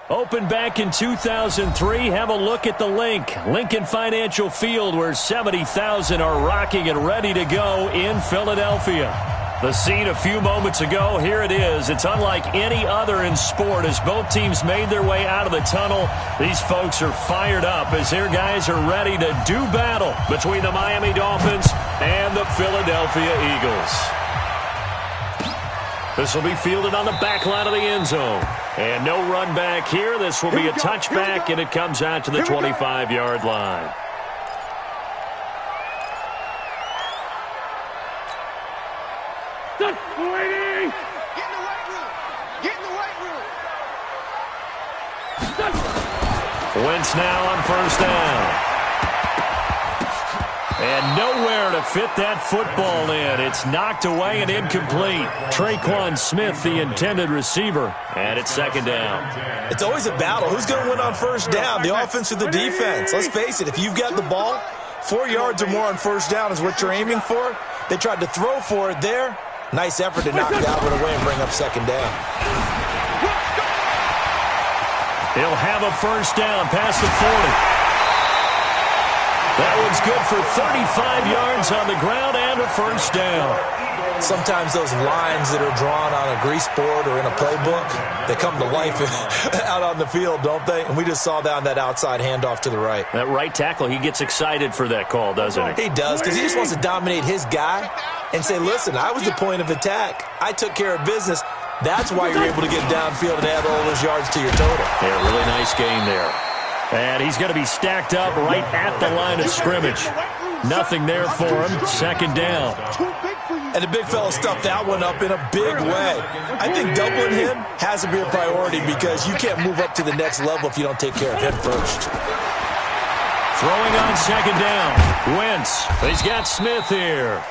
Opened back in 2003, have a look at the Lincoln Financial Field, where 70,000 are rocking and ready to go in Philadelphia. The scene a few moments ago, here it is. It's unlike any other in sport as both teams made their way out of the tunnel. These folks are fired up as their guys are ready to do battle between the Miami Dolphins and the Philadelphia Eagles. This will be fielded on the back line of the end zone. And no run back here. This will be a touchback, and it comes out to the 25-yard line. Waiting! Get in the right room! Get in the right room! Wentz now on first down. And nowhere to fit that football in. It's knocked away and incomplete. Traquan Smith, the intended receiver, and it's second down. It's always a battle. Who's going to win on first down, the offense or the defense? Let's face it, if you've got the ball, 4 yards or more on first down is what you're aiming for. They tried to throw for it there. Nice effort to knock that one away and bring up second down. He'll have a first down past the 40. That one's good for 35 yards on the ground and a first down. Sometimes those lines that are drawn on a grease board or in a playbook, they come to life out on the field, don't they? And we just saw that on that outside handoff to the right. That right tackle, he gets excited for that call, doesn't he? He does, because he just wants to dominate his guy and say, listen, I was the point of attack. I took care of business. That's why you're able to get downfield and add all those yards to your total. Yeah, really nice game there. And he's going to be stacked up right at the line of scrimmage. Nothing there for him. Second down. And the big fella stuffed that one up in a big way. I think doubling him has to be a priority because you can't move up to the next level if you don't take care of him first. Throwing on second down. Wentz. He's got Smith here.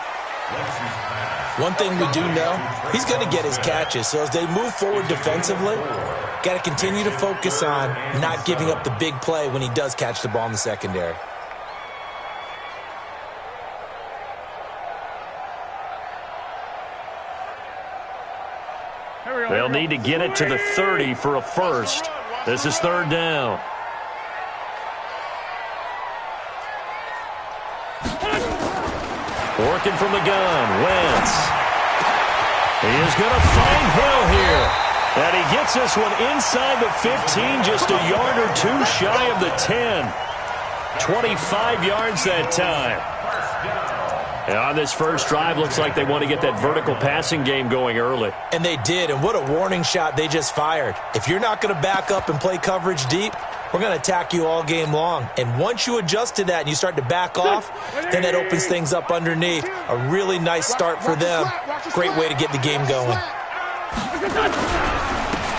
One thing we do know, he's going to get his catches. So as they move forward defensively, got to continue to focus on not giving up the big play when he does catch the ball in the secondary. They'll need to get it to the 30 for a first. This is third down. Working from the gun, Wentz. He is going to find Hill here. And he gets this one inside the 15, just a yard or two shy of the 10. 25 yards that time. And on this first drive, looks like they want to get that vertical passing game going early. And they did, and what a warning shot they just fired. If you're not going to back up and play coverage deep, we're going to attack you all game long. And once you adjust to that and you start to back off, then that opens things up underneath. A really nice start for them. Great way to get the game going.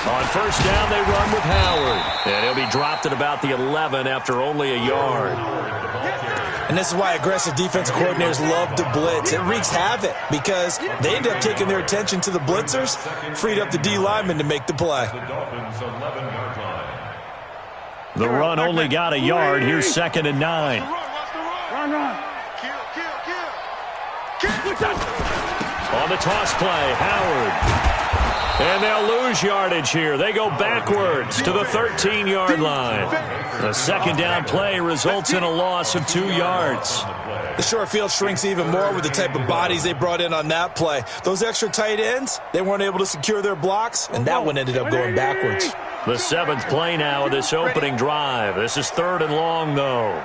On first down, they run with Howard. And he'll be dropped at about the 11 after only a yard. And this is why aggressive defensive coordinators love to blitz. It wreaks havoc because they end up taking their attention to the blitzers, freed up the D lineman to make the play. The run only got a yard. Here's second and 9. Run. Kill. On the toss play, Howard. And they'll lose yardage here. They go backwards to the 13-yard line. The second down play results in a loss of 2 yards. The short field shrinks even more with the type of bodies they brought in on that play. Those extra tight ends, they weren't able to secure their blocks, and that one ended up going backwards. The seventh play now of this opening drive. This is third and long, though.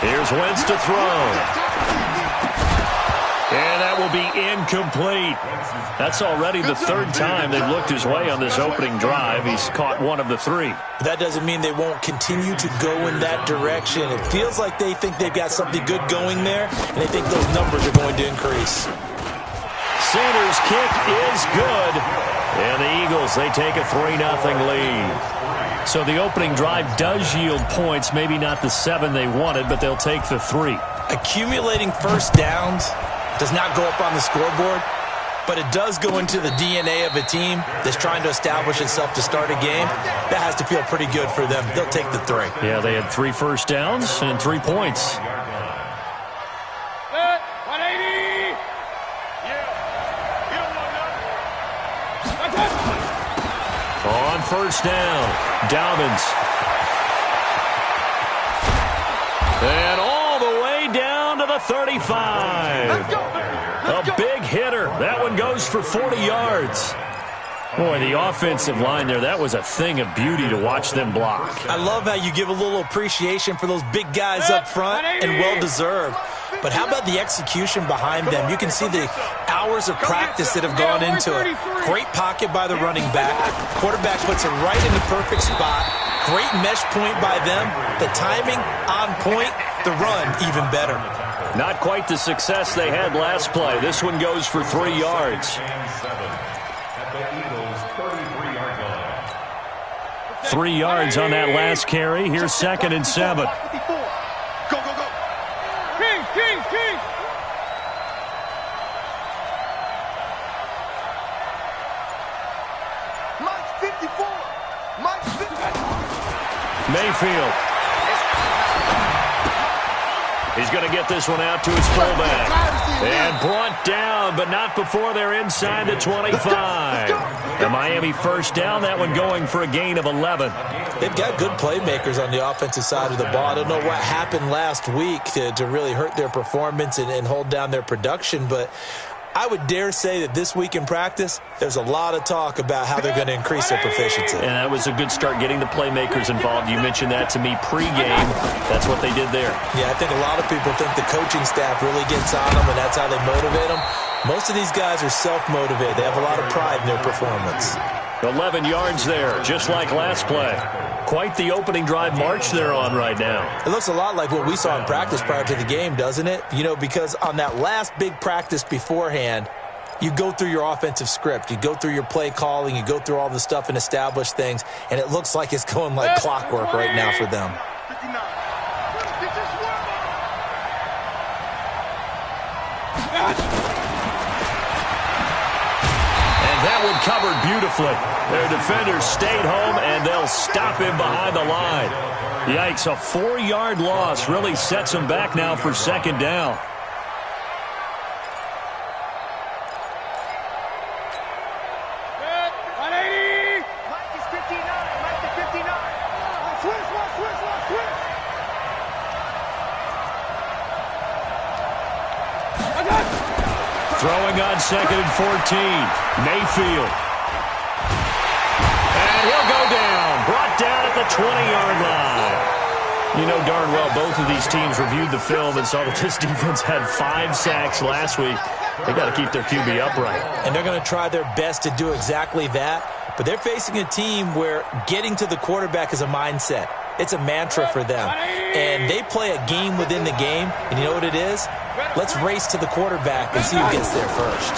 Here's Wentz to throw. And that will be incomplete. That's already the third time they've looked his way on this opening drive. He's caught one of the 3. That doesn't mean they won't continue to go in that direction. It feels like they think they've got something good going there, and they think those numbers are going to increase. Sanders' kick is good. And the Eagles, they take a 3-0 lead. So the opening drive does yield points, maybe not the 7 they wanted, but they'll take the 3. Accumulating first downs does not go up on the scoreboard, but it does go into the DNA of a team that's trying to establish itself to start a game. That has to feel pretty good for them. They'll take the 3. Yeah, they had 3 first downs and 3 points. 180. first down. Dobbins. And all the way down to the 35. A big hitter. That one goes for 40 yards. Boy, the offensive line there, that was a thing of beauty to watch them block. I love how you give a little appreciation for those big guys up front, and well-deserved. But how about the execution behind them? You can see the hours of practice that have gone into it. Great pocket by the running back. Quarterback puts it right in the perfect spot. Great mesh point by them. The timing on point. The run even better. Not quite the success they had last play. This one goes for 3 yards. 3 yards on that last carry. Here's 2nd and 7. Go, go, go. King, king, king. Mike's 54. Mike's 50. Mayfield. He's going to get this one out to his fullback. And brought down, but not before they're inside the 25. The Miami first down, that one going for a gain of 11. They've got good playmakers on the offensive side of the ball. I don't know what happened last week to really hurt their performance and hold down their production, but I would dare say that this week in practice, there's a lot of talk about how they're going to increase their proficiency. And that was a good start getting the playmakers involved. You mentioned that to me pregame. That's what they did there. Yeah, I think a lot of people think the coaching staff really gets on them, and that's how they motivate them. Most of these guys are self-motivated. They have a lot of pride in their performance. 11 yards there, just like last play. Quite the opening drive march they're on right now. It looks a lot like what we saw in practice prior to the game, doesn't it? You know, because on that last big practice beforehand, you go through your offensive script. You go through your play calling. You go through all the stuff and establish things, and it looks like it's going like clockwork right now for them. 59. That one covered beautifully. Their defenders stayed home, and they'll stop him behind the line. Yikes, a 4-yard loss really sets them back now for 2nd down. Mike is 59. Mike is 59. Switch. Throwing on 2nd and 14. Mayfield. And he'll go down. Brought down at the 20-yard line. You know darn well both of these teams reviewed the film and saw that this defense had 5 sacks last week. They got to keep their QB upright. And they're going to try their best to do exactly that. But they're facing a team where getting to the quarterback is a mindset. It's a mantra for them. And they play a game within the game. And you know what it is? Let's race to the quarterback and see who gets there first.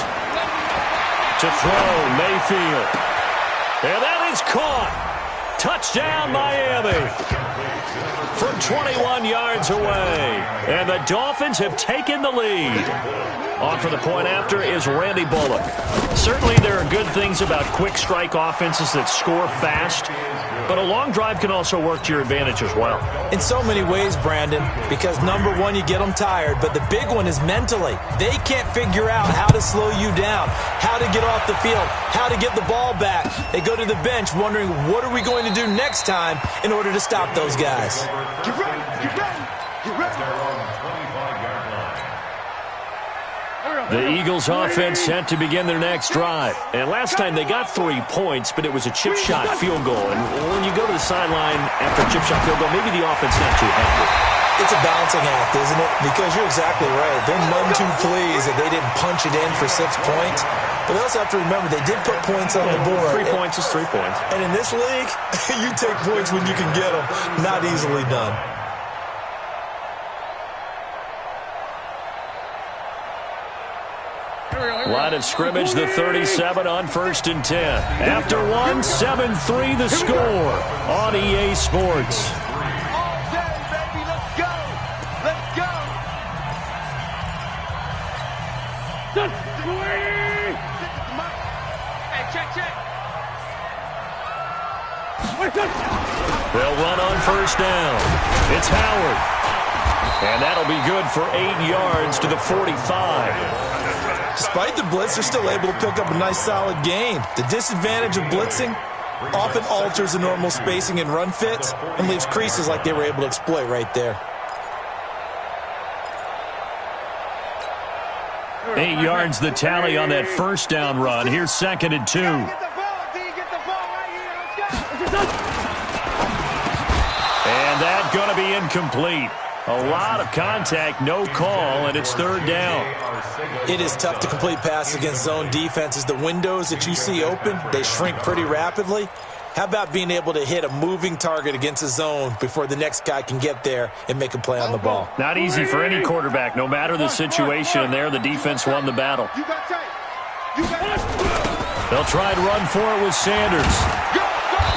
To throw, Mayfield. And that is caught. Touchdown, Miami. From 21 yards away. And the Dolphins have taken the lead. On for the point after is Randy Bullock. Certainly there are good things about quick strike offenses that score fast, but a long drive can also work to your advantage as well. In so many ways, Brandon, because number one, you get them tired, but the big one is mentally. They can't figure out how to slow you down, how to get off the field, how to get the ball back. They go to the bench wondering, what are we going to do next time in order to stop those guys? Get ready. Get ready. Get ready. The Eagles offense set to begin their next drive. And last time they got 3 points, but it was a chip shot field goal. And when you go to the sideline after a chip shot field goal, maybe the offense not too happy. It's a balancing act, isn't it? Because you're exactly right. They're none too pleased that they didn't punch it in for 6 points. But they also have to remember they did put points on the board. 3 points is 3 points. And in this league, you take points when you can get them. Not easily done. Line of scrimmage, the 37 on 1st and 10. After one, 7-3 the score on EA Sports. All day, baby. Let's go. Let's go. Hey, check. They'll run on 1st down. It's Howard. And that'll be good for 8 yards to the 45. Despite the blitz, they're still able to pick up a nice solid gain. The disadvantage of blitzing, Often alters the normal spacing and run fits and leaves creases like they were able to exploit right there. 8 yards the tally on that first down run. Here's 2nd and 2. And that's going to be incomplete. A lot of contact, no call, and it's 3rd down. It is tough to complete passes against zone defenses. The windows that you see open, they shrink pretty rapidly. How about being able to hit a moving target against a zone before the next guy can get there and make a play on the ball? Not easy for any quarterback, no matter the situation. And there, the defense won the battle. They'll try to run for it with Sanders.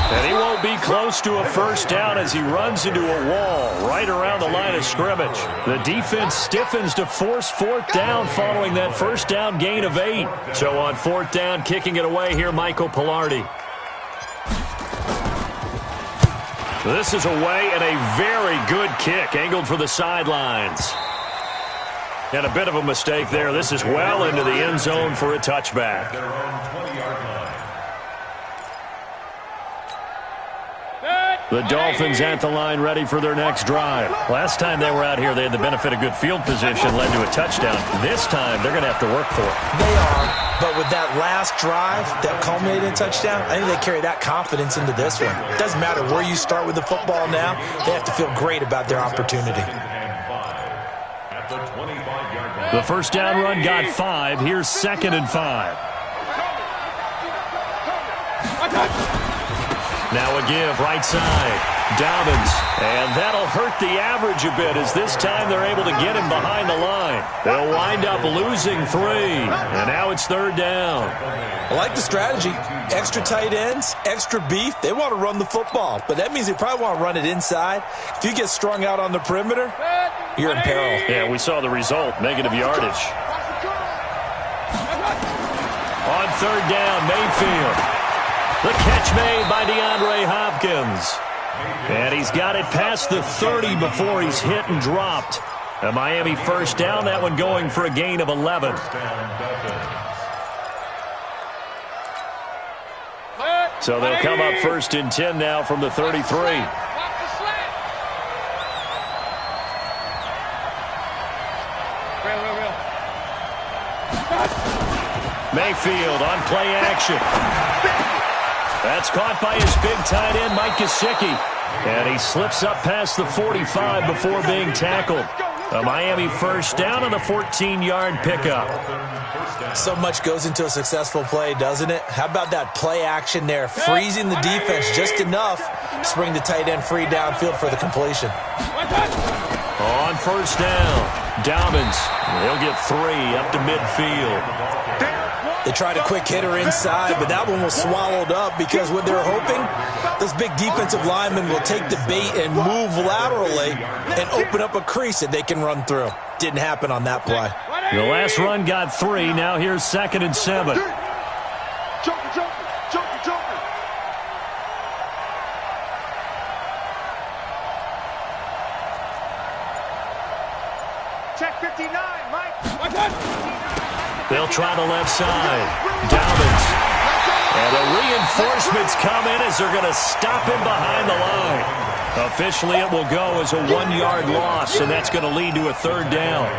And he won't be close to a first down as he runs into a wall right around the line of scrimmage. The defense stiffens to force 4th down following that first down gain of 8. So on 4th down, kicking it away here, Michael Pilardi. This is away and a very good kick, angled for the sidelines. And a bit of a mistake there. This is well into the end zone for a touchback. The Dolphins at the line, ready for their next drive. Last time they were out here, they had the benefit of good field position, led to a touchdown. This time, they're going to have to work for it. They are, but with that last drive that culminated in a touchdown, I think they carry that confidence into this one. It doesn't matter where you start with the football now. They have to feel great about their opportunity. The first down run got 5. Here's 2nd and 5. Now a give, right side. Dobbins. And that'll hurt the average a bit as this time they're able to get him behind the line. They'll wind up losing 3. And now it's 3rd down. I like the strategy. Extra tight ends, extra beef. They want to run the football, but that means they probably want to run it inside. If you get strung out on the perimeter, you're in peril. Yeah, we saw the result. Negative yardage. On 3rd down, Mayfield. The catch made by DeAndre Hopkins. And he's got it past the 30 before he's hit and dropped. A Miami first down, that one going for a gain of 11. So they'll come up 1st and 10 now from the 33. Mayfield on play action. That's caught by his big tight end, Mike Gesicki. And he slips up past the 45 before being tackled. A Miami first down on the 14-yard pickup. So much goes into a successful play, doesn't it? How about that play action there, freezing the defense just enough to bring the tight end free downfield for the completion. On first down, Dobbins. He'll get 3 up to midfield. They tried a quick hitter inside, but that one was swallowed up because what they're hoping, those big defensive linemen will take the bait and move laterally and open up a crease that they can run through. Didn't happen on that play. The last run got 3. Now here's 2nd and 7. Check 59, Mike. They'll try the left side. Dobbins. And the reinforcements come in as they're going to stop him behind the line. Officially, it will go as a 1-yard loss, and that's going to lead to a 3rd down.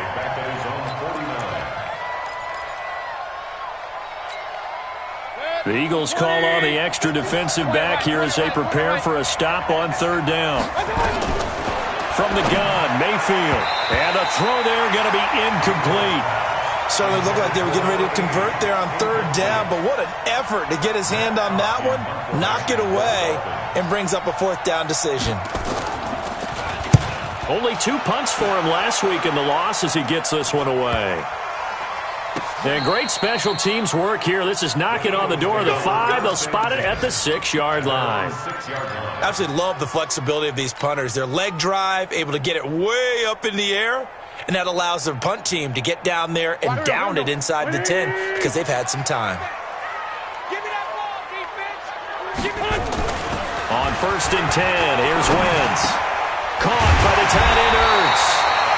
The Eagles call on the extra defensive back here as they prepare for a stop on 3rd down. From the gun, Mayfield. And a throw there going to be incomplete. Certainly looked like they were getting ready to convert there on 3rd down, but what an effort to get his hand on that one, knock it away, and brings up a 4th down decision. Only 2 punts for him last week in the loss as he gets this one away. And great special teams work here. This is knocking on the door of the 5. They'll spot it at the 6-yard line. Absolutely love the flexibility of these punters. Their leg drive, able to get it way up in the air, and that allows the punt team to get down there and down it inside the 10 because they've had some time. Give me that ball, defense. Give me that. On 1st and 10, here's Wentz. Caught by the tight end, Ertz.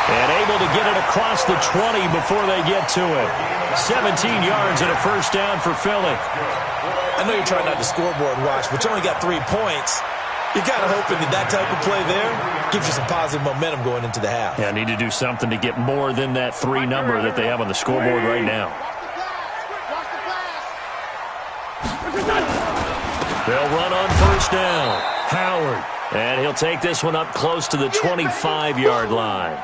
And able to get it across the 20 before they get to it. 17 yards and a first down for Philly. I know you're trying not to scoreboard watch, but you only got 3 points. You're kind of hoping that type of play there gives you some positive momentum going into the half. Yeah, need to do something to get more than that 3 number that they have on the scoreboard right now. They'll run on first down. Howard. And he'll take this one up close to the 25-yard line.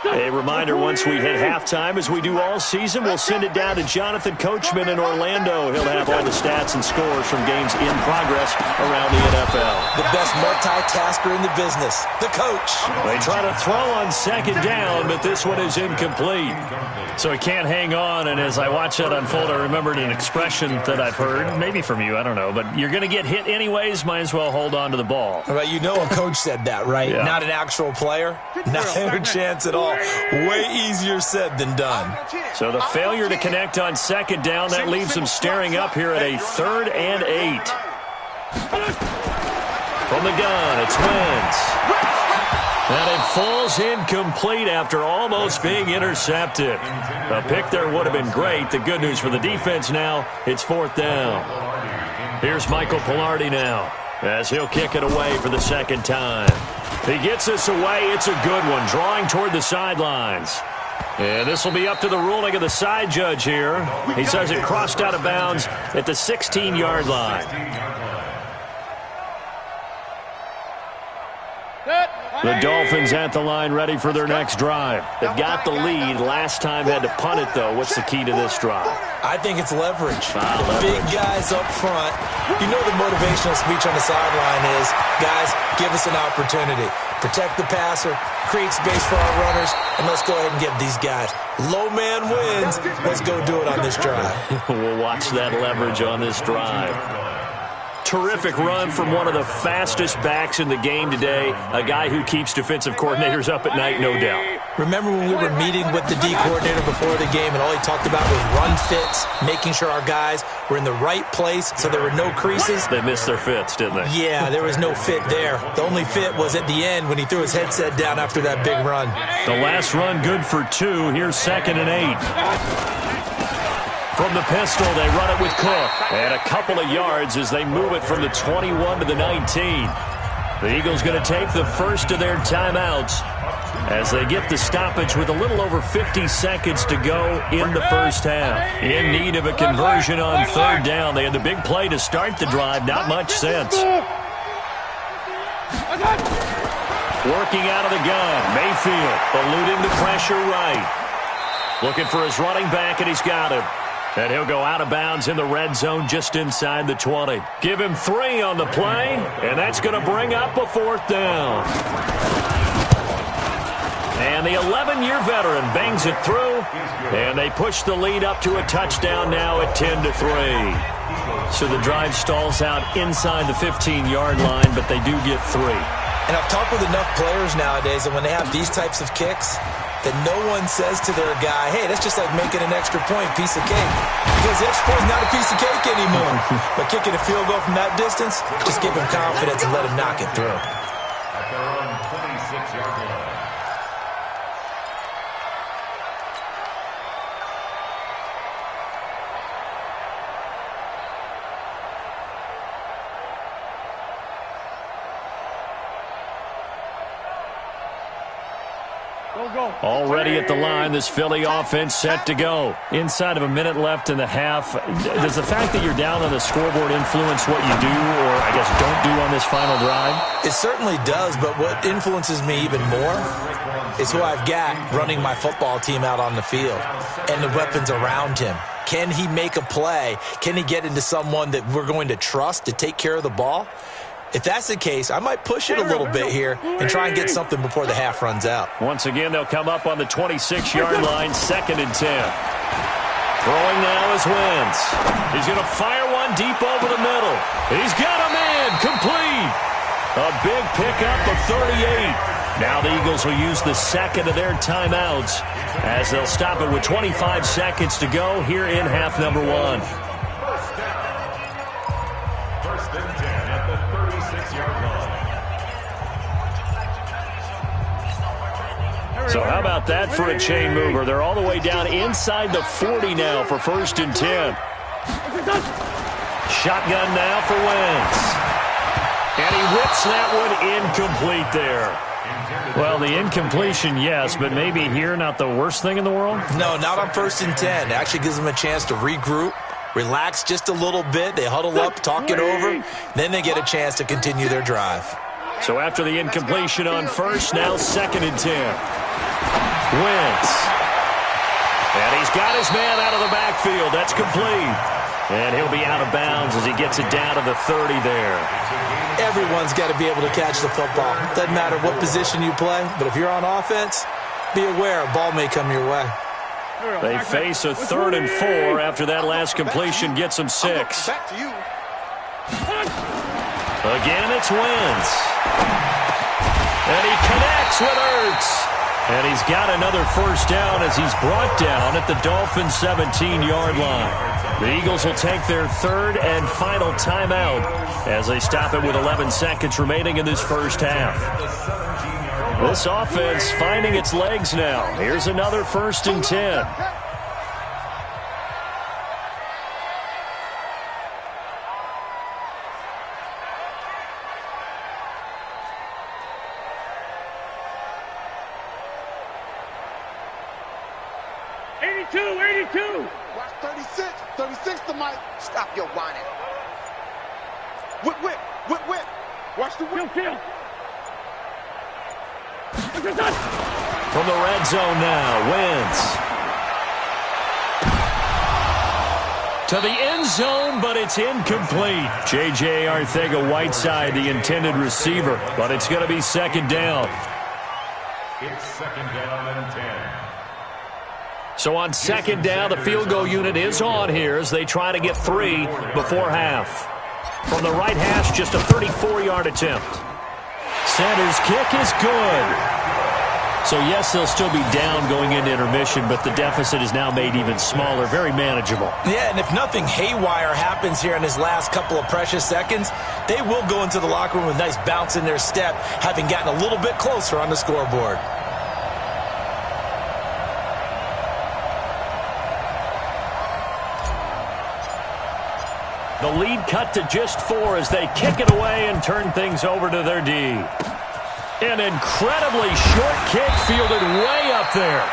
A reminder, once we hit halftime, as we do all season, we'll send it down to Jonathan Coachman in Orlando. He'll have all the stats and scores from games in progress around the NFL. The best multitasker in the business, the coach. They try to throw on second down, but this one is incomplete. So he can't hang on, and as I watch that unfold, I remembered an expression that I've heard, maybe from you, I don't know, but you're going to get hit anyways, might as well hold on to the ball. Well, you know a coach said that, right? Yeah. Not an actual player. Not a chance at all. Way easier said than done. So the failure to connect on second down, that leaves them staring up here at a 3rd and 8. From the gun, it's Wentz. And it falls incomplete after almost being intercepted. A pick there would have been great. The good news for the defense now, it's 4th down. Here's Michael Pilardi now, as he'll kick it away for the second time. He gets this away. It's a good one, drawing toward the sidelines. And this will be up to the ruling of the side judge here. He says it crossed out of bounds at the 16-yard line. The Dolphins at the line, ready for their next drive. They've got the lead. Last time had to punt it, though. What's the key to this drive? I think it's leverage. Leverage. Big guys up front. You know the motivational speech on the sideline is, guys, give us an opportunity. Protect the passer, create space for our runners, and let's go ahead and give these guys. Low man wins. Let's go do it on this drive. We'll watch that leverage on this drive. Terrific run from one of the fastest backs in the game today. A guy who keeps defensive coordinators up at night, no doubt. Remember when we were meeting with the D coordinator before the game and all he talked about was run fits, making sure our guys were in the right place so there were no creases? They missed their fits, didn't they? Yeah, there was no fit there. The only fit was at the end when he threw his headset down after that big run. The last run good for 2. Here's 2nd and 8. From the pistol, they run it with Cook. And a couple of yards as they move it from the 21 to the 19. The Eagles going to take the first of their timeouts as they get the stoppage with a little over 50 seconds to go in the first half. In need of a conversion on 3rd down. They had the big play to start the drive. Not much sense. Working out of the gun. Mayfield eluding the pressure right. Looking for his running back, and he's got him. And he'll go out of bounds in the red zone just inside the 20. Give him 3 on the play, and that's going to bring up a 4th down. And the 11-year veteran bangs it through, and they push the lead up to a touchdown now at 10-3. So the drive stalls out inside the 15-yard line, but they do get 3. And I've talked with enough players nowadays that when they have these types of kicks, that no one says to their guy, hey, that's just like making an extra point, piece of cake. Because the extra point is not a piece of cake anymore. But kicking a field goal from that distance, just give him confidence and let him knock it through. At their own 26-yard line. Already at the line, this Philly offense set to go. Inside of a minute left in the half. Does the fact that you're down on the scoreboard influence what you do, or I guess don't do on this final drive? It certainly does, but what influences me even more is who I've got running my football team out on the field and the weapons around him. Can he make a play? Can he get into someone that we're going to trust to take care of the ball? If that's the case, I might push it a little bit here and try and get something before the half runs out. Once again, they'll come up on the 26-yard line, 2nd and 10. Throwing now is Wentz. He's going to fire one deep over the middle. He's got a man, complete. A big pickup of 38. Now the Eagles will use the second of their timeouts as they'll stop it with 25 seconds to go here in half number 1. First and 10 at the 36-yard line. So how about that for a chain mover? They're all the way down inside the 40 now for first and 10. Shotgun now for Wentz. And he whips that one incomplete there. Well, the incompletion, yes, but maybe here not the worst thing in the world? No, not on first and 10. It actually gives them a chance to regroup, relax just a little bit. They huddle up, talk it over, then they get a chance to continue their drive. So after the incompletion on first, now second and 10. Wentz. And he's got his man out of the backfield. That's complete. And he'll be out of bounds as he gets it down to the 30 there. Everyone's got to be able to catch the football. Doesn't matter what position you play, but if you're on offense, be aware a ball may come your way. They face a 3rd and 4 after that last completion gets them 6. Again, it's Wentz. And he connects with Ertz. And he's got another first down as he's brought down at the Dolphins' 17-yard line. The Eagles will take their 3rd and final timeout as they stop it with 11 seconds remaining in this first half. This offense finding its legs now. Here's another first and 10. Watch 36. 36 to Mike. Stop your whining. Whip, whip, whip, whip. Watch the whip. Kill. From the red zone now, Wentz. To the end zone, but it's incomplete. J.J. Arcega-Whiteside, the intended receiver, but it's going to be second down. It's second down and 10. So on second down, the field goal unit is on here as they try to get 3 before half. From the right hash, just a 34-yard attempt. Sanders' kick is good. So, yes, they'll still be down going into intermission, but the deficit is now made even smaller, very manageable. Yeah, and if nothing haywire happens here in his last couple of precious seconds, they will go into the locker room with a nice bounce in their step, having gotten a little bit closer on the scoreboard. The lead cut to just 4 as they kick it away and turn things over to their D. An incredibly short kick fielded way up there.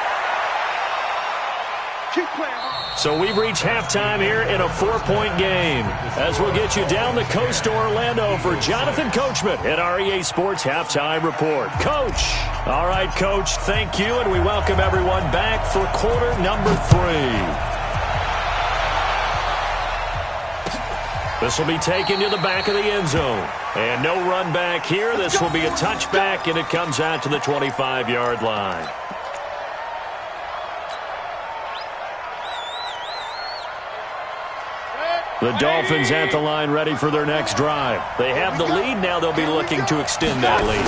So we've reached halftime here in a 4-point game. As we'll get you down the coast to Orlando for Jonathan Coachman at our EA Sports Halftime Report. Coach. All right, Coach, thank you, and we welcome everyone back for quarter number 3. This will be taken to the back of the end zone. And no run back here. This will be a touchback, and it comes out to the 25-yard line. The Dolphins at the line ready for their next drive. They have the lead. Now they'll be looking to extend that lead.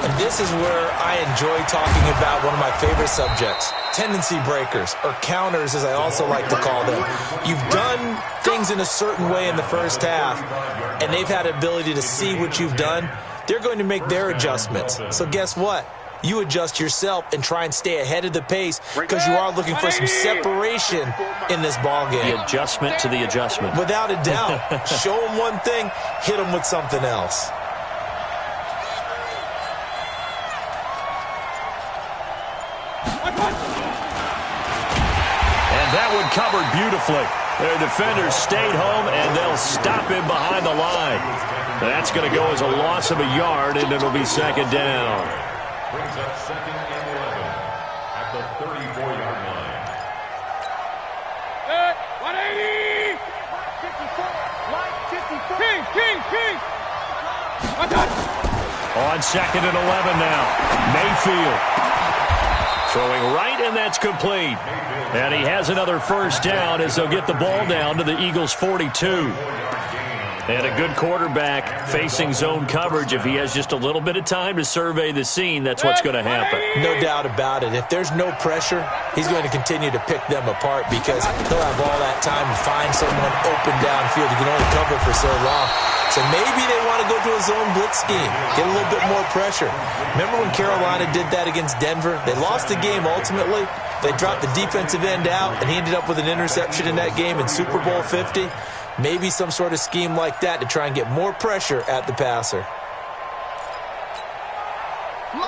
And this is where I enjoy talking about one of my favorite subjects, tendency breakers, or counters as I also like to call them. You've done things in a certain way in the first half, and they've had the ability to see what you've done. They're going to make their adjustments. So guess what? You adjust yourself and try and stay ahead of the pace because you are looking for some separation in this ball game. The adjustment to the adjustment. Without a doubt. Show them one thing, hit them with something else. And that one covered beautifully. Their defenders stayed home, and they'll stop him behind the line. That's going to go as a loss of a yard, and it'll be second down. Brings up second and 11 at the 34-yard line. 180! 54. King. On second and 11 now. Mayfield. Throwing right, and that's complete. And he has another first down as they'll get the ball down to the Eagles' 42. And a good quarterback facing zone coverage. If he has just a little bit of time to survey the scene, that's what's going to happen. No doubt about it. If there's no pressure, he's going to continue to pick them apart because he'll have all that time to find someone open downfield. He can only cover for so long. So maybe they want to go to a zone blitz scheme, get a little bit more pressure. Remember when Carolina did that against Denver? They lost the game ultimately. They dropped the defensive end out, and he ended up with an interception in that game in Super Bowl 50. Maybe some sort of scheme like that to try and get more pressure at the passer.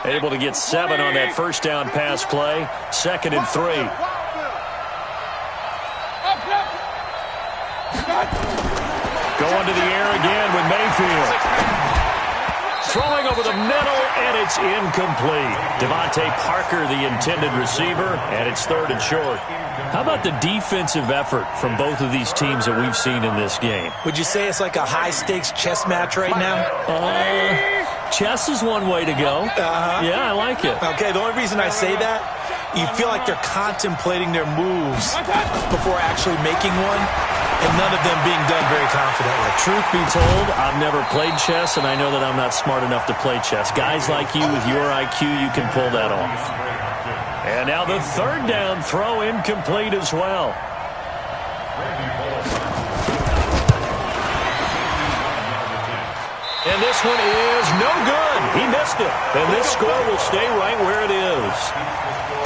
Able to get 7 on that first down pass play. 2nd and 3. Going to the air again with Mayfield. Throwing over the middle, and it's incomplete. Devontae Parker, the intended receiver, and it's 3rd and short. How about the defensive effort from both of these teams that we've seen in this game? Would you say it's like a high-stakes chess match right now? Chess is one way to go. Yeah, I like it. Okay, the only reason I say that, you feel like they're contemplating their moves before actually making one, and none of them being done very confidently. Truth be told, I've never played chess, and I know that I'm not smart enough to play chess. Guys like you with your IQ, you can pull that off. And now the 3rd down throw incomplete as well. And this one is no good. He missed it. And this score will stay right where it is.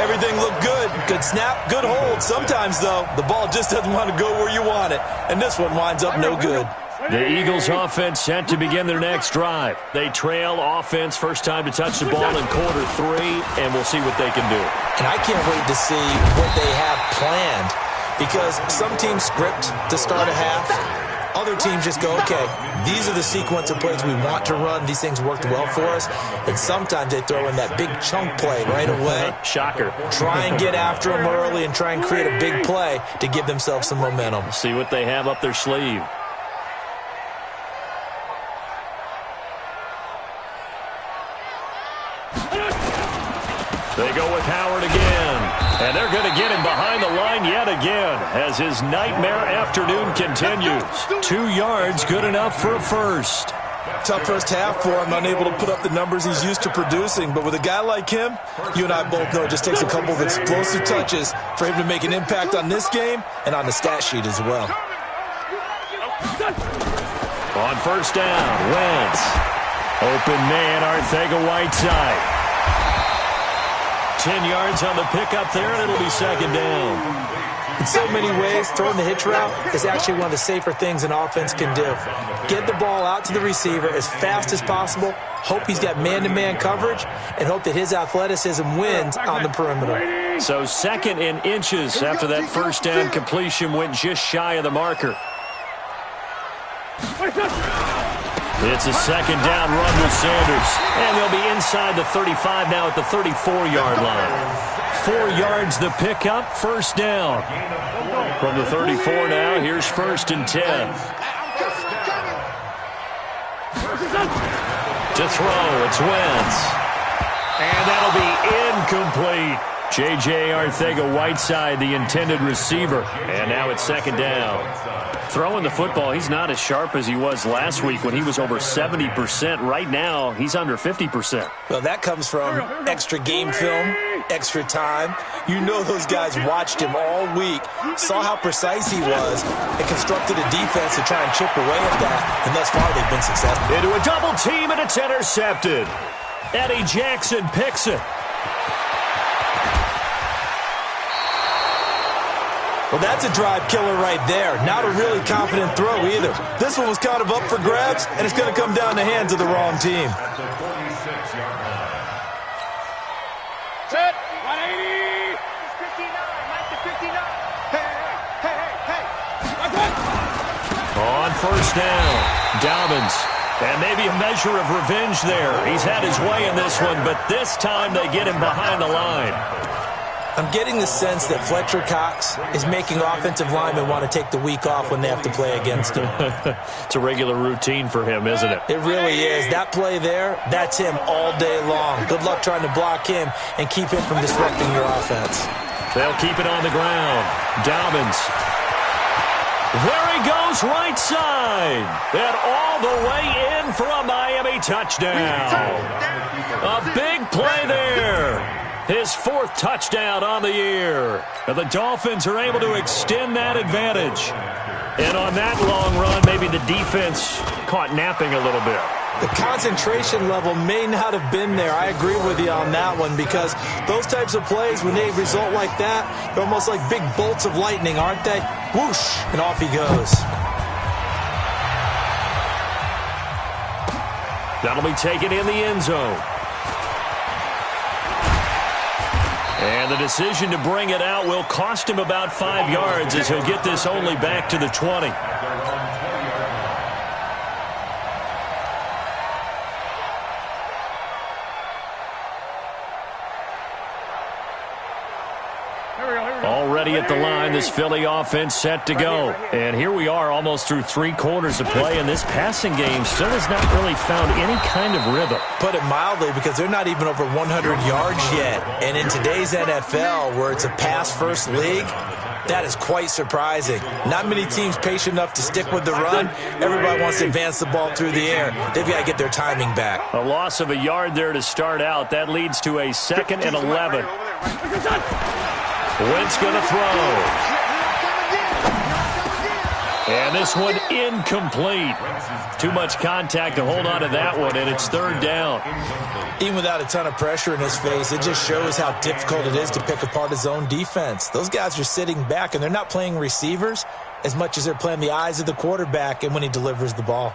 Everything looked good. Good snap, good hold. Sometimes, though, the ball just doesn't want to go where you want it. And this one winds up no good. The Eagles offense set to begin their next drive. They trail offense first time to touch the ball in quarter 3, and we'll see what they can do. And I can't wait to see what they have planned, because some teams script to start a half. Other teams just go, okay, these are the sequence of plays we want to run. These things worked well for us. And sometimes they throw in that big chunk play right away. Shocker. Try and get after them early and try and create a big play to give themselves some momentum. See what they have up their sleeve. They go with Howard again. And they're going to get him behind the line yet again as his nightmare afternoon continues. 2 yards, good enough for a first. Tough first half for him, unable to put up the numbers he's used to producing. But with a guy like him, you and I both know it just takes a couple of explosive touches for him to make an impact on this game and on the stat sheet as well. On first down, Wentz. Open man, Arcega-Whiteside. 10 yards on the pickup there, and it'll be 2nd down. In so many ways, throwing the hitch route is actually one of the safer things an offense can do. Get the ball out to the receiver as fast as possible, hope he's got man-to-man coverage, and hope that his athleticism wins on the perimeter. So 2nd and inches after that first down completion went just shy of the marker. It's a 2nd down run with Sanders. And they'll be inside the 35 now at the 34-yard line. 4 yards the pickup, 1st down. From the 34 now, here's 1st and 10. To throw, it's Wentz. And that'll be incomplete. J.J. Arcega-Whiteside, the intended receiver. And now it's 2nd down. Throwing the football, he's not as sharp as he was last week when he was over 70%. Right now, he's under 50%. Well, that comes from extra game film, extra time. You know those guys watched him all week, saw how precise he was, and constructed a defense to try and chip away at that. And thus far, they've been successful. Into a double team, and it's intercepted. Eddie Jackson picks it. Well, that's a drive killer right there. Not a really confident throw either. This one was kind of up for grabs, and it's going to come down the hands of the wrong team. Set, 180. 59, Mike to 59. Hey. On first down, Dobbins. And maybe a measure of revenge there. He's had his way in this one, but this time they get him behind the line. I'm getting the sense that Fletcher Cox is making offensive linemen want to take the week off when they have to play against him. It's a regular routine for him, isn't it? It really is. That play there, that's him all day long. Good luck trying to block him and keep him from disrupting your offense. They'll keep it on the ground. Dobbins. There he goes, right side. And all the way in for a Miami touchdown. A big play there. His 4th touchdown on the year. And the Dolphins are able to extend that advantage. And on that long run, maybe the defense caught napping a little bit. The concentration level may not have been there. I agree with you on that one, because those types of plays, when they result like that, they're almost like big bolts of lightning, aren't they? Whoosh, and off he goes. That'll be taken in the end zone. And the decision to bring it out will cost him about 5 yards, as he'll get this only back to the 20. Already at the line, this Philly offense set to go. And here we are almost through 3 quarters of play, and this passing game still has not really found any kind of rhythm. Put it mildly, because they're not even over 100 yards yet. And in today's NFL, where it's a pass-first league, that is quite surprising. Not many teams patient enough to stick with the run. Everybody wants to advance the ball through the air. They've got to get their timing back. A loss of a yard there to start out. That leads to a 2nd and 11. Wentz going to throw. And this one incomplete. Too much contact to hold on to that one, and it's 3rd down. Even without a ton of pressure in his face, it just shows how difficult it is to pick apart his own defense. Those guys are sitting back, and they're not playing receivers as much as they're playing the eyes of the quarterback and when he delivers the ball.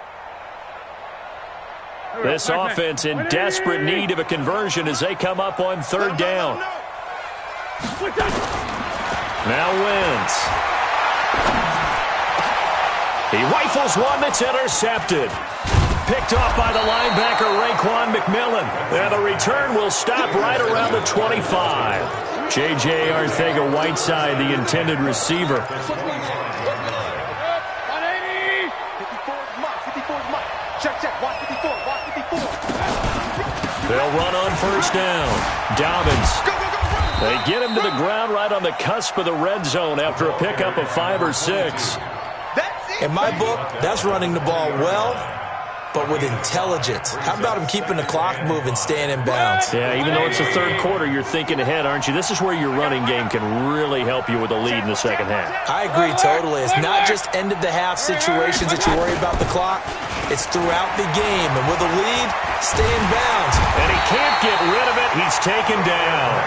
This offense in desperate need of a conversion as they come up on 3rd down. Now Wentz. He rifles one that's intercepted. Picked off by the linebacker, Raekwon McMillan. And the return will stop right around the 25. J.J. Arcega-Whiteside, the intended receiver. 180. 54 is Mike. 54 is Mike. Check. Watch 54. Watch 54. They'll run on 1st down. Dobbins. They get him to the ground right on the cusp of the red zone after a pickup of 5 or 6. In my book, that's running the ball well, but with intelligence. How about him keeping the clock moving, staying in bounds? Yeah, even though it's the 3rd quarter, you're thinking ahead, aren't you? This is where your running game can really help you with a lead in the 2nd half. I agree totally. It's not just end-of-the-half situations that you worry about the clock. It's throughout the game. And with a lead, stay in bounds. And he can't get rid of it. He's taken down.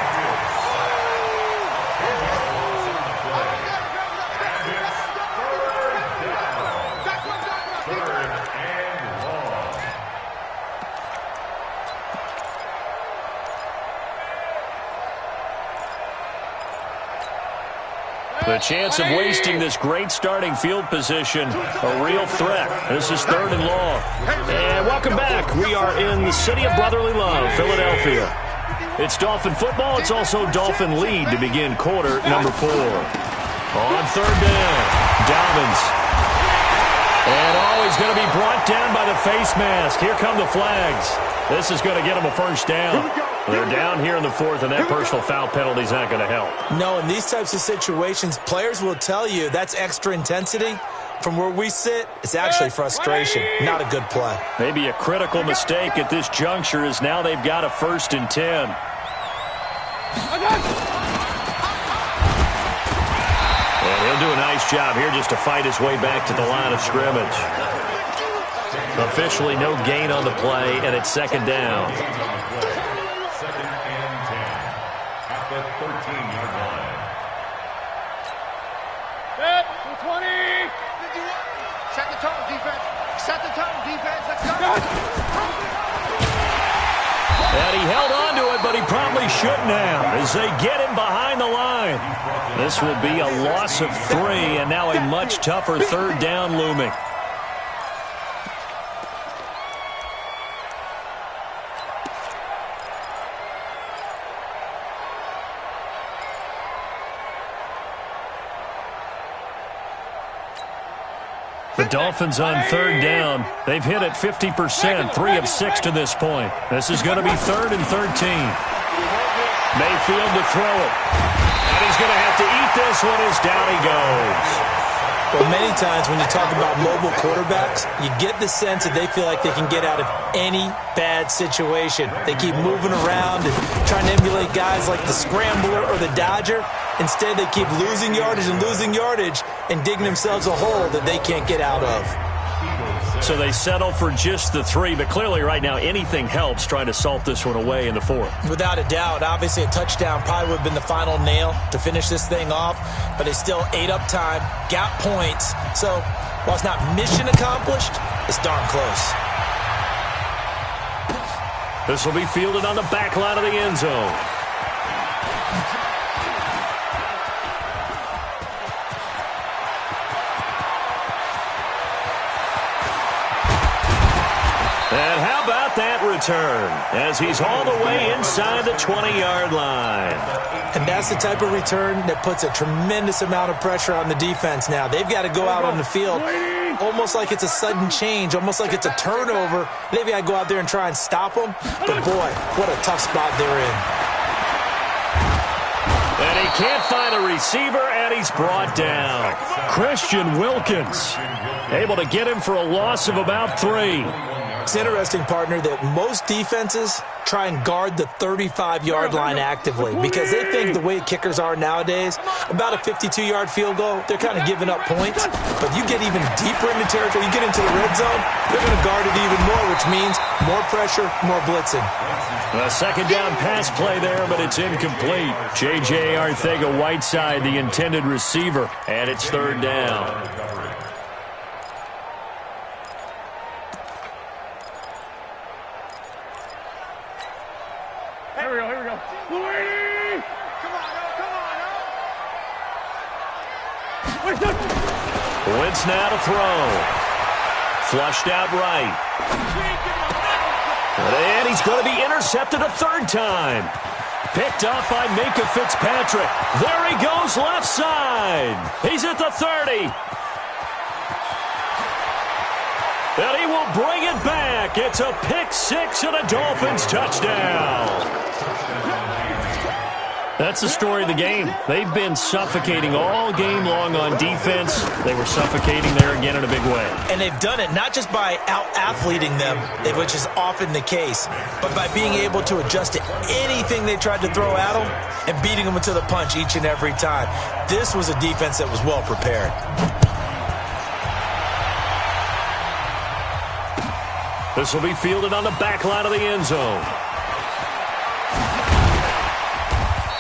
The chance of wasting this great starting field position, a real threat. This is 3rd and long. And welcome back. We are in the city of brotherly love, Philadelphia. It's Dolphin football. It's also Dolphin lead to begin quarter number 4. On 3rd down, Dobbins. And he's going to be brought down by the face mask. Here come the flags. This is going to get him a 1st down. They're down here in the 4th, and that personal foul penalty is not going to help. No, in these types of situations, players will tell you that's extra intensity. From where we sit, it's actually frustration. Not a good play. Maybe a critical mistake at this juncture is now they've got a 1st and 10. And he'll do a nice job here just to fight his way back to the line of scrimmage. Officially no gain on the play, and it's 2nd down. 2nd and 10 at the 13-yard line. Set to 20. Set the tone, defense. Set the tone, defense. Let's go. And he held on to it, but he probably shouldn't have as they get him behind the line. This will be a loss of 3, and now a much tougher 3rd down looming. The Dolphins on 3rd down. They've hit it 50%, 3 of 6 to this point. This is going to be 3rd and 13. Mayfield to throw it. And he's going to have to eat this one as down he goes. Well, many times when you talk about mobile quarterbacks, you get the sense that they feel like they can get out of any bad situation. They keep moving around and trying to emulate guys like the scrambler or the dodger. Instead, they keep losing yardage and digging themselves a hole that they can't get out of. So they settle for just the 3, but clearly right now anything helps trying to salt this one away in the 4th. Without a doubt, obviously a touchdown probably would have been the final nail to finish this thing off, but it's still ate up time, got points. So while it's not mission accomplished, it's darn close. This will be fielded on the back line of the end zone. And how about that return as he's all the way inside the 20-yard line. And that's the type of return that puts a tremendous amount of pressure on the defense now. They've got to go out on the field almost like it's a sudden change, almost like it's a turnover. They've got to go out there and try and stop them. But, boy, what a tough spot they're in. And he can't find a receiver, and he's brought down. Christian Wilkins able to get him for a loss of about 3. It's interesting, partner, that most defenses try and guard the 35-yard line actively because they think the way kickers are nowadays, about a 52-yard field goal, they're kind of giving up points. But you get even deeper into territory, you get into the red zone, they're going to guard it even more, which means more pressure, more blitzing. A second down pass play there, but it's incomplete. J.J. Arcega-Whiteside, the intended receiver, and it's 3rd down. Here we go. Louis! Come on. Wentz now to throw. Flushed out right. And he's going to be intercepted a 3rd time. Picked off by Minkah Fitzpatrick. There he goes left side. He's at the 30. And he will bring it back. It's a pick 6 and a Dolphins touchdown. That's the story of the game. They've been suffocating all game long on defense. They were suffocating there again in a big way. And they've done it not just by out-athleting them, which is often the case, but by being able to adjust to anything they tried to throw at them and beating them to the punch each and every time. This was a defense that was well prepared. This will be fielded on the back line of the end zone.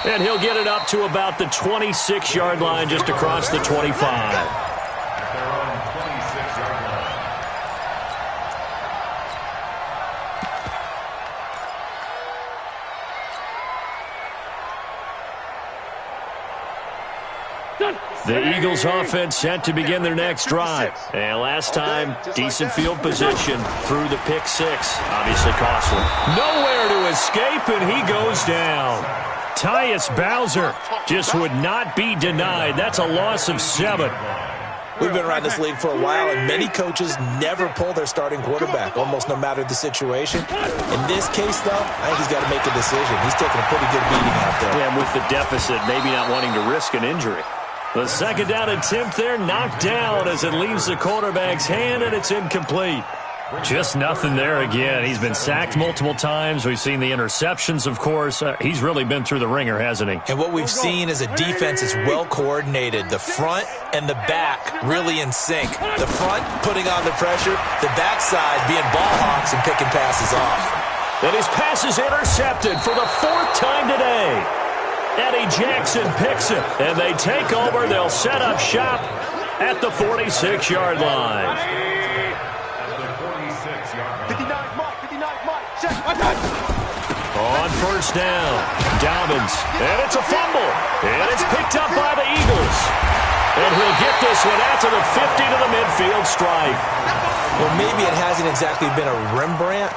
And he'll get it up to about the 26-yard line, just across the 25. At their own 26-yard line. The Eagles offense set to begin their next drive. And last time, decent field position through the pick 6. Obviously costly. Nowhere to escape, and he goes down. Tyus Bowser just would not be denied. That's a loss of 7. We've been around this league for a while, and many coaches never pull their starting quarterback, almost no matter the situation. In this case, though, I think he's got to make a decision. He's taking a pretty good beating out there. Yeah, with the deficit, maybe not wanting to risk an injury. The second down attempt there knocked down as it leaves the quarterback's hand, and it's incomplete. Just nothing there again. He's been sacked multiple times. We've seen the interceptions, of course. He's really been through the ringer, hasn't he? And what we've seen is a defense that's well coordinated. The front and the back really in sync. The front putting on the pressure, the backside being ball hawks and picking passes off. And his pass is intercepted for the 4th time today. Eddie Jackson picks it, and they take over. They'll set up shop at the 46-yard line. 59 mark. Check. On first down, Dobbins, and it's a fumble, and it's picked up by the Eagles. And he'll get this one out to the 50 to the midfield stripe. Well, maybe it hasn't exactly been a Rembrandt,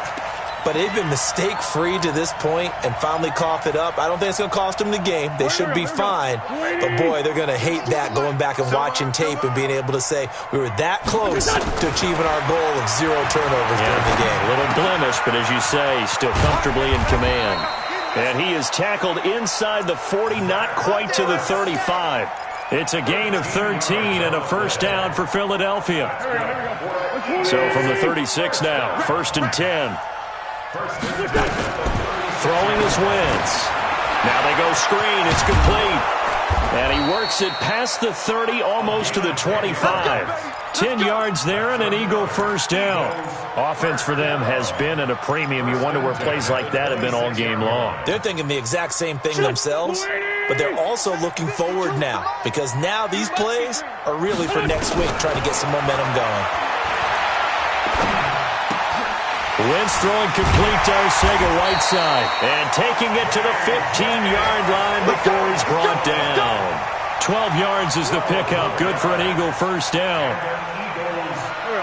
but they've been mistake-free to this point and finally cough it up. I don't think it's going to cost them the game. They should be fine. But, boy, they're going to hate that, going back and watching tape and being able to say we were that close to achieving our goal of 0 turnovers during the game. A little blemish, but as you say, still comfortably in command. And he is tackled inside the 40, not quite to the 35. It's a gain of 13 and a first down for Philadelphia. So from the 36 now, 1st and 10. Throwing is Wentz. Now they go screen. It's complete. And he works it past the 30, almost to the 25. 10 yards there and an Eagle first down. Offense for them has been at a premium. You wonder where plays like that have been all game long. They're thinking the exact same thing themselves, but they're also looking forward now because now these plays are really for next week, trying to get some momentum going. Wentz throwing complete to Arcega-Whiteside and taking it to the 15-yard line before he's brought down. 12 yards is the pickup. Good for an Eagle first down.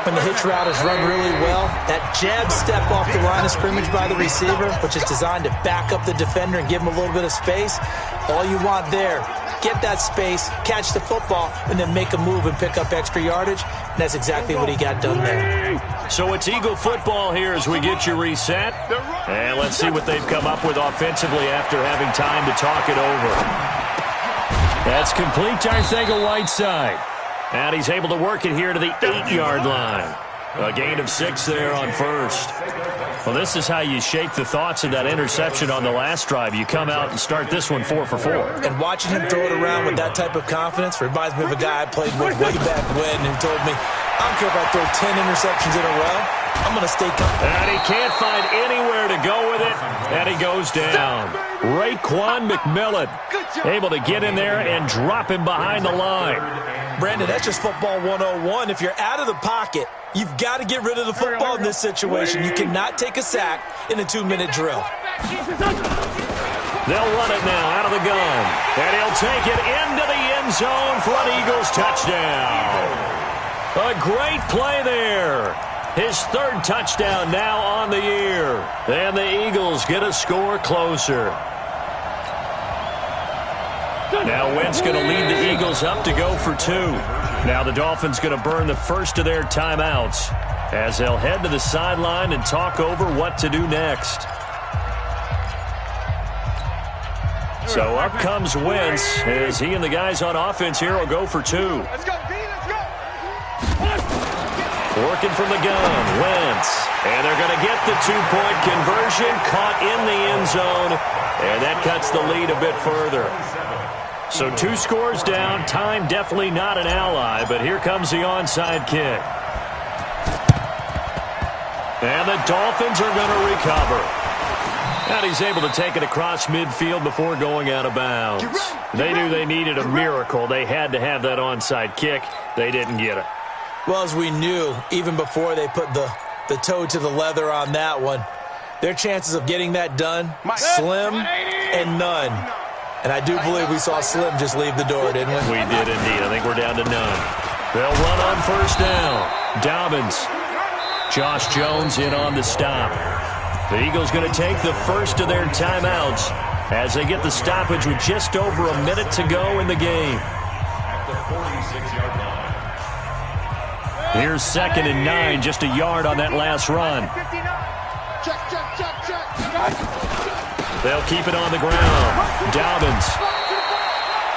When the hitch route is run really well, that jab step off the line of scrimmage by the receiver, which is designed to back up the defender and give him a little bit of space, all you want there, get that space, catch the football, and then make a move and pick up extra yardage. And that's exactly what he got done there. So it's Eagle football here as we get you reset. And let's see what they've come up with offensively after having time to talk it over. That's complete to Arcega-Whiteside. And he's able to work it here to the 8-yard line. A gain of 6 there on first. Well, this is how you shake the thoughts of that interception on the last drive. You come out and start this one 4 for 4. And watching him throw it around with that type of confidence reminds me of a guy I played with way back when who told me, I don't care if I throw 10 interceptions in a row, I'm going to stay confident. And he can't find anywhere to go with it, and he goes down. Raekwon McMillan able to get in there and drop him behind the line. Brandon, that's just football 101. If you're out of the pocket, you've got to get rid of the football in this situation. You cannot take a sack in a 2-minute drill. They'll run it now out of the gun. And he'll take it into the end zone for an Eagles touchdown. A great play there. His 3rd touchdown now on the year. And the Eagles get a score closer. Now Wentz going to lead the Eagles up to go for 2. Now the Dolphins going to burn the first of their timeouts as they'll head to the sideline and talk over what to do next. So up comes Wentz as he and the guys on offense here will go for 2. Let's go, B, let's go. Working from the gun, Wentz. And they're going to get the 2-point conversion, caught in the end zone, and that cuts the lead a bit further. So 2 scores down, time definitely not an ally, but here comes the onside kick. And the Dolphins are going to recover. And he's able to take it across midfield before going out of bounds. They knew they needed a miracle. They had to have that onside kick. They didn't get it. Well, as we knew, even before they put the toe to the leather on that one, their chances of getting that done, slim and none. And I do believe we saw Slim just leave the door, didn't we? We did indeed. I think we're down to none. They'll run on first down. Dobbins. Josh Jones in on the stop. The Eagles going to take the first of their timeouts as they get the stoppage with just over a minute to go in the game. At the 46-yard line. Here's 2nd and 9, just a yard on that last run. Check, check, check, check. They'll keep it on the ground. Dobbins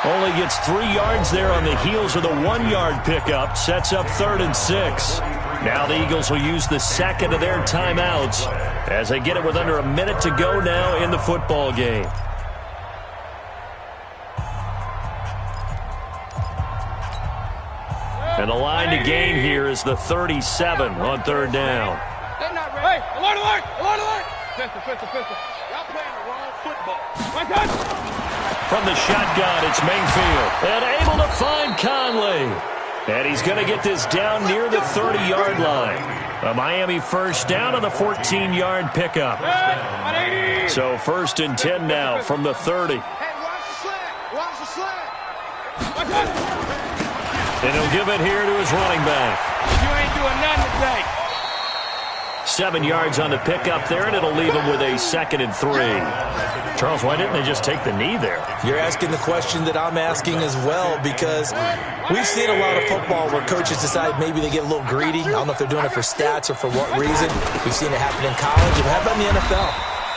only gets 3 yards there on the heels of the 1-yard pickup. Sets up 3rd and 6. Now the Eagles will use the 2nd of their timeouts as they get it with under a minute to go now in the football game. And the line to gain here is the 37 on 3rd down. They're not ready. Hey, alert, alert, alert, alert. Pistol. Y'all playing the wrong football. My God. From the shotgun, it's Mayfield. And able to find Conley. And he's going to get this down near the 30-yard line. A Miami first down on the 14-yard pickup. So 1st and 10 now from the 30. Hey, watch the slant. Watch the slant. And he'll give it here to his running back. You ain't doing nothing today. 7 yards on the pickup there, and it'll leave him with a 2nd and 3. Charles, why didn't they just take the knee there? You're asking the question that I'm asking as well, because we've seen a lot of football where coaches decide maybe they get a little greedy. I don't know if they're doing it for stats or for what reason. We've seen it happen in college. And how about in the NFL?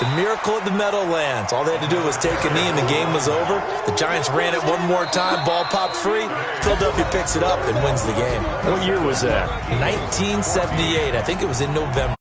The miracle of the Meadowlands. All they had to do was take a knee and the game was over. The Giants ran it one more time. Ball popped free. Philadelphia picks it up and wins the game. What year was that? 1978. I think it was in November.